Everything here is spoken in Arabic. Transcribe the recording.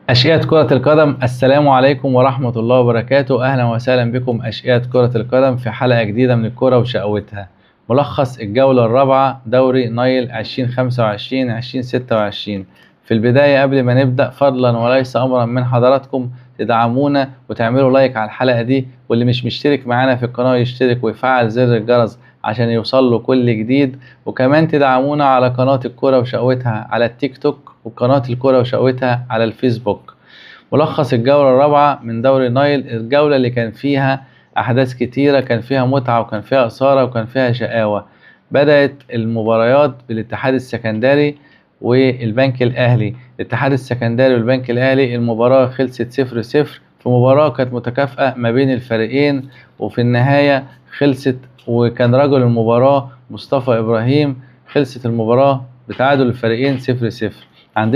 أشقية كرة القدم، السلام عليكم ورحمة الله وبركاته. أهلا وسهلا بكم أشقية كرة القدم في حلقة جديدة من الكرة وشقوتها. ملخص الجولة الرابعة دوري نايل 2025-2026. في البداية قبل ما نبدأ فضلا وليس أمرا من حضراتكم تدعمونا وتعملوا لايك على الحلقة دي، واللي مش مشترك معانا في القناة يشترك ويفعل زر الجرس عشان يوصل له كل جديد. وكمان تدعمونا على قناة الكرة وشقوتها على التيك توك وقناة الكرة وشقوتها على الفيسبوك. ملخص الجولة الرابعة من دوري نايل، الجولة اللي كان فيها أحداث كتيرة، كان فيها متعة وكان فيها إثارة وكان فيها شقاوة. بدأت المباريات بالاتحاد السكندري والبنك الأهلي. الاتحاد السكندري والبنك الأهلي المباراة خلصت 0-0 في مباراة كانت متكافئة ما بين الفريقين، وفي النهاية خلصت وكان رجل المباراة مصطفى إبراهيم. خلصت المباراة بتعادل الفريقين 0-0.